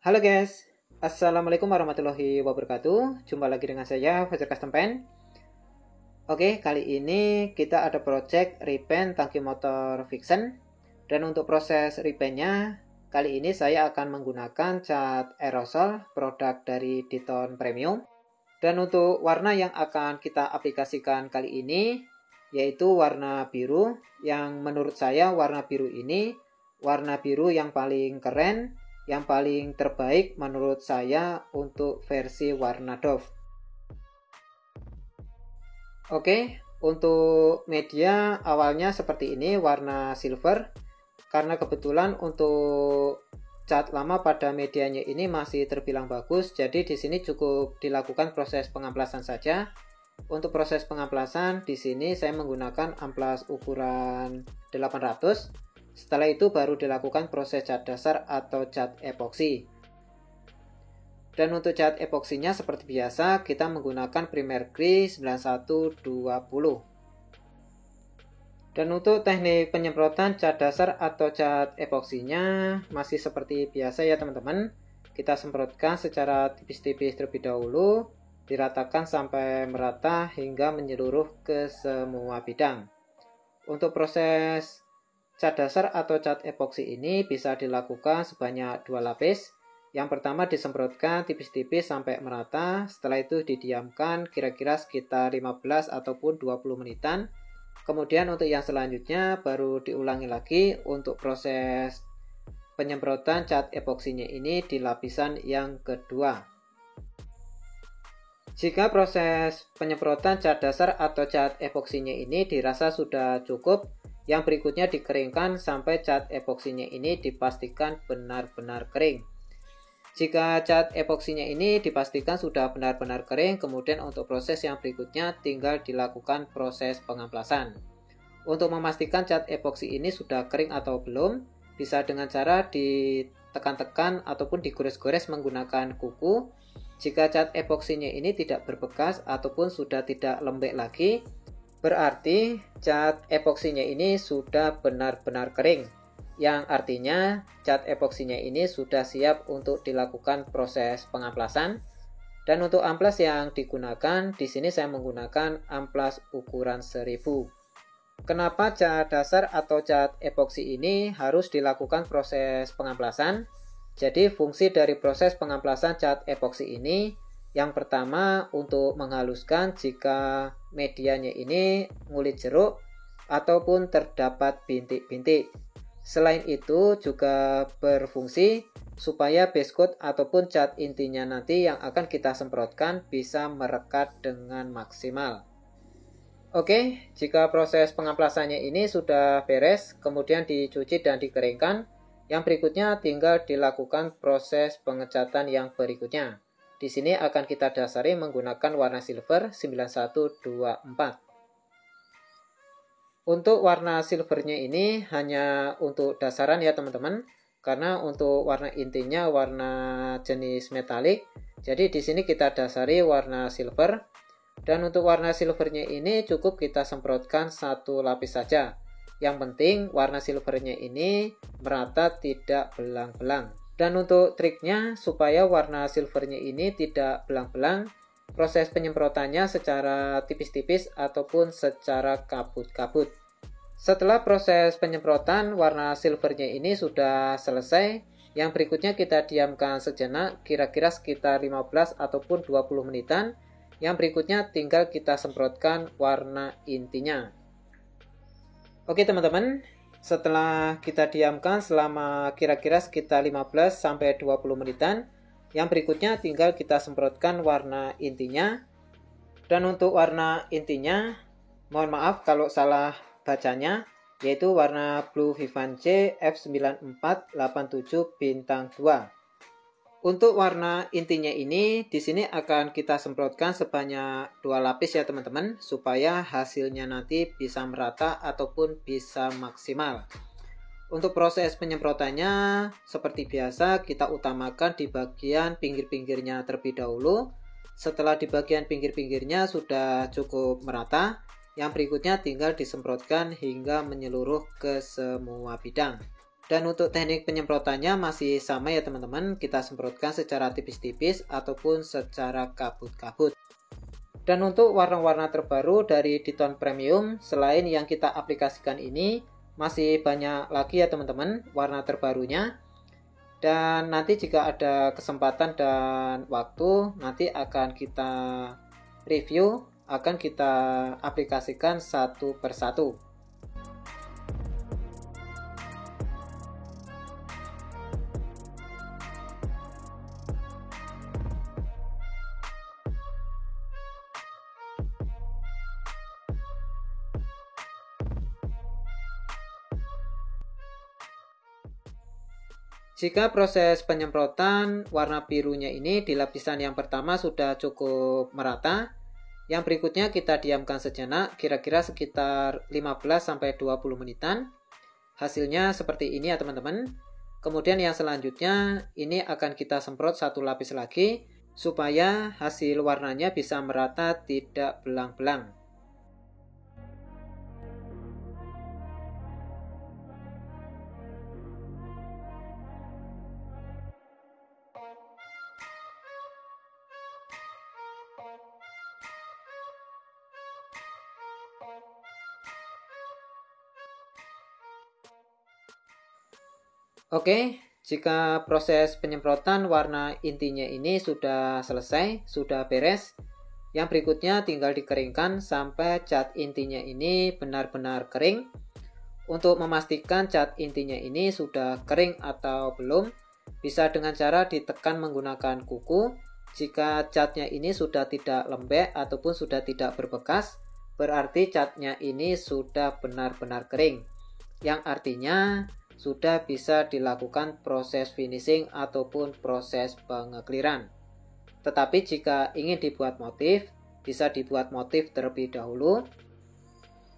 Halo guys, Assalamualaikum warahmatullahi wabarakatuh. Jumpa lagi dengan saya Fajar Custom Paint. Oke, kali ini kita ada project repaint tangki motor Vixen. Dan untuk proses repaintnya, kali ini saya akan menggunakan cat aerosol produk dari Diton Premium. Dan untuk warna yang akan kita aplikasikan kali ini yaitu warna biru, yang menurut saya warna biru ini warna biru yang paling keren, yang paling terbaik menurut saya untuk versi warna doff. Oke, untuk media awalnya seperti ini, warna silver. Karena kebetulan untuk cat lama pada medianya ini masih terbilang bagus, jadi di sini cukup dilakukan proses pengamplasan saja. Untuk proses pengamplasan di sini saya menggunakan amplas ukuran 800. Setelah itu baru dilakukan proses cat dasar atau cat epoksi. Dan untuk cat epoksinya seperti biasa kita menggunakan Primer Gris 9120. Dan untuk teknik penyemprotan cat dasar atau cat epoksinya masih seperti biasa ya teman-teman. Kita semprotkan secara tipis-tipis terlebih dahulu, diratakan sampai merata hingga menyeluruh ke semua bidang. Untuk proses cat dasar atau cat epoksi ini bisa dilakukan sebanyak 2 lapis. Yang pertama disemprotkan tipis-tipis sampai merata, setelah itu didiamkan kira-kira sekitar 15 ataupun 20 menitan. Kemudian untuk yang selanjutnya baru diulangi lagi untuk proses penyemprotan cat epoksinya ini di lapisan yang kedua. Jika proses penyemprotan cat dasar atau cat epoksinya ini dirasa sudah cukup, yang berikutnya dikeringkan sampai cat epoksinya ini dipastikan benar-benar kering. Jika cat epoksinya ini dipastikan sudah benar-benar kering, kemudian untuk proses yang berikutnya tinggal dilakukan proses pengamplasan. Untuk memastikan cat epoksi ini sudah kering atau belum, bisa dengan cara ditekan-tekan ataupun digores-gores menggunakan kuku. Jika cat epoksinya ini tidak berbekas ataupun sudah tidak lembek lagi, berarti cat epoksinya ini sudah benar-benar kering, yang artinya cat epoksinya ini sudah siap untuk dilakukan proses pengamplasan. Dan untuk amplas yang digunakan, di sini saya menggunakan amplas ukuran 1000. Kenapa cat dasar atau cat epoksi ini harus dilakukan proses pengamplasan? Jadi fungsi dari proses pengamplasan cat epoksi ini, yang pertama untuk menghaluskan jika medianya ini ngulit jeruk ataupun terdapat bintik-bintik. Selain itu juga berfungsi supaya base coat ataupun cat intinya nanti yang akan kita semprotkan bisa merekat dengan maksimal. Oke, jika proses pengamplasannya ini sudah beres, kemudian dicuci dan dikeringkan, yang berikutnya tinggal dilakukan proses pengecatan yang berikutnya. Di sini akan kita dasari menggunakan warna silver 9124. Untuk warna silvernya ini hanya untuk dasaran ya teman-teman, karena untuk warna intinya warna jenis metalik. Jadi di sini kita dasari warna silver. Dan untuk warna silvernya ini cukup kita semprotkan 1 lapis saja. Yang penting warna silvernya ini merata, tidak belang-belang. Dan untuk triknya supaya warna silvernya ini tidak belang-belang, proses penyemprotannya secara tipis-tipis ataupun secara kabut-kabut. Setelah proses penyemprotan warna silvernya ini sudah selesai, yang berikutnya kita diamkan sejenak kira-kira sekitar 15 ataupun 20 menitan. Yang berikutnya tinggal kita semprotkan warna intinya. Oke teman-teman, setelah kita diamkan selama kira-kira sekitar 15-20 menitan, yang berikutnya tinggal kita semprotkan warna intinya. Dan untuk warna intinya, mohon maaf kalau salah bacanya, yaitu warna Blue Vivanche F9487 bintang 2. Untuk warna intinya ini di sini akan kita semprotkan sebanyak 2 lapis ya teman-teman, supaya hasilnya nanti bisa merata ataupun bisa maksimal. Untuk proses penyemprotannya seperti biasa kita utamakan di bagian pinggir-pinggirnya terlebih dahulu. Setelah di bagian pinggir-pinggirnya sudah cukup merata, yang berikutnya tinggal disemprotkan hingga menyeluruh ke semua bidang. Dan untuk teknik penyemprotannya masih sama ya teman-teman, kita semprotkan secara tipis-tipis ataupun secara kabut-kabut. Dan untuk warna-warna terbaru dari Diton Premium, selain yang kita aplikasikan ini, masih banyak lagi ya teman-teman warna terbarunya. Dan nanti jika ada kesempatan dan waktu, nanti akan kita review, akan kita aplikasikan satu persatu. Jika proses penyemprotan warna birunya ini di lapisan yang pertama sudah cukup merata, yang berikutnya kita diamkan sejenak, kira-kira sekitar 15-20 menitan. Hasilnya seperti ini ya teman-teman. Kemudian yang selanjutnya, ini akan kita semprot satu lapis lagi, supaya hasil warnanya bisa merata, tidak belang-belang. Oke, jika proses penyemprotan warna intinya ini sudah selesai, sudah beres, yang berikutnya tinggal dikeringkan sampai cat intinya ini benar-benar kering. Untuk memastikan cat intinya ini sudah kering atau belum, bisa dengan cara ditekan menggunakan kuku. Jika catnya ini sudah tidak lembek ataupun sudah tidak berbekas, berarti catnya ini sudah benar-benar kering, yang artinya sudah bisa dilakukan proses finishing ataupun proses pengekliran. Tetapi jika ingin dibuat motif, bisa dibuat motif terlebih dahulu.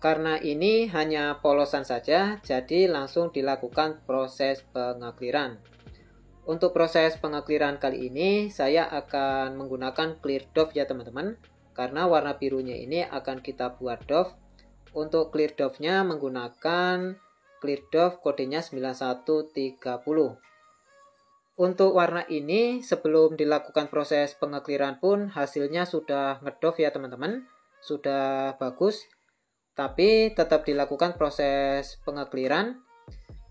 Karena ini hanya polosan saja, jadi langsung dilakukan proses pengekliran. Untuk proses pengekliran kali ini, saya akan menggunakan clear doff ya teman-teman. Karena warna birunya ini akan kita buat doff. Untuk clear doff-nya menggunakan clear doff kodenya 9130. Untuk warna ini sebelum dilakukan proses pengekliran pun hasilnya sudah ngedoff ya teman-teman, sudah bagus. Tapi tetap dilakukan proses pengekliran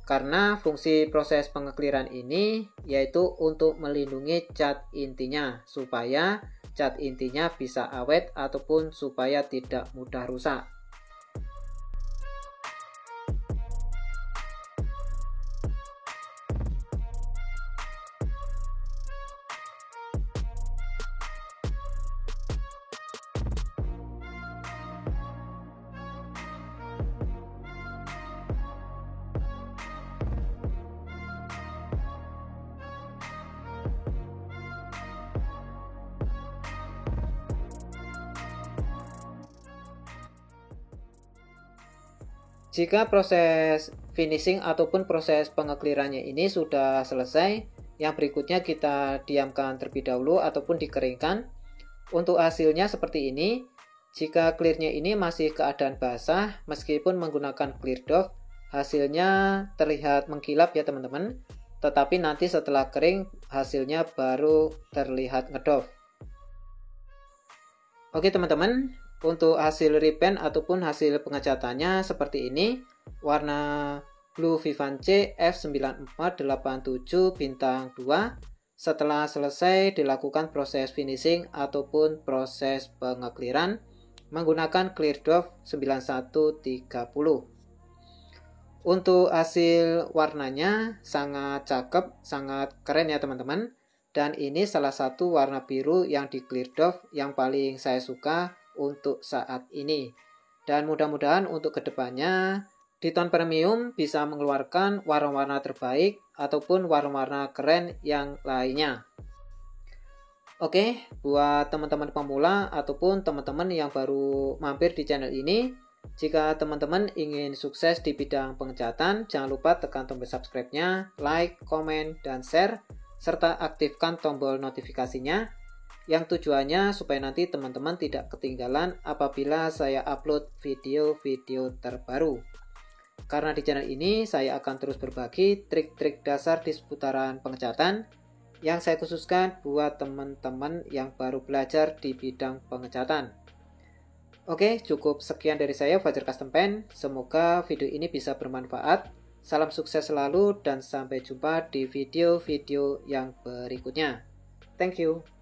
karena fungsi proses pengekliran ini yaitu untuk melindungi cat intinya supaya cat intinya bisa awet ataupun supaya tidak mudah rusak. Jika proses finishing ataupun proses pengeklirannya ini sudah selesai, yang berikutnya kita diamkan terlebih dahulu ataupun dikeringkan. Untuk hasilnya seperti ini. Jika clearnya ini masih keadaan basah, meskipun menggunakan clear doff, hasilnya terlihat mengkilap ya teman-teman. Tetapi nanti setelah kering, hasilnya baru terlihat ngedoff. Oke teman-teman. Untuk hasil repaint ataupun hasil pengecatannya seperti ini. Warna Blue Vivanche F9487 bintang 2 setelah selesai dilakukan proses finishing ataupun proses pengekliran menggunakan clear doff 9130. Untuk hasil warnanya sangat cakep, sangat keren ya teman-teman. Dan ini salah satu warna biru yang di clear doff yang paling saya suka untuk saat ini. Dan mudah-mudahan untuk kedepannya Diton Premium bisa mengeluarkan warna-warna terbaik ataupun warna-warna keren yang lainnya. Oke, buat teman-teman pemula ataupun teman-teman yang baru mampir di channel ini, jika teman-teman ingin sukses di bidang pengecatan, jangan lupa tekan tombol subscribe-nya, like, komen, dan share, serta aktifkan tombol notifikasinya yang tujuannya supaya nanti teman-teman tidak ketinggalan apabila saya upload video-video terbaru. Karena di channel ini saya akan terus berbagi trik-trik dasar di seputaran pengecatan yang saya khususkan buat teman-teman yang baru belajar di bidang pengecatan. Oke, cukup sekian dari saya, Fajar Custom Paint. Semoga video ini bisa bermanfaat. Salam sukses selalu dan sampai jumpa di video-video yang berikutnya. Thank you.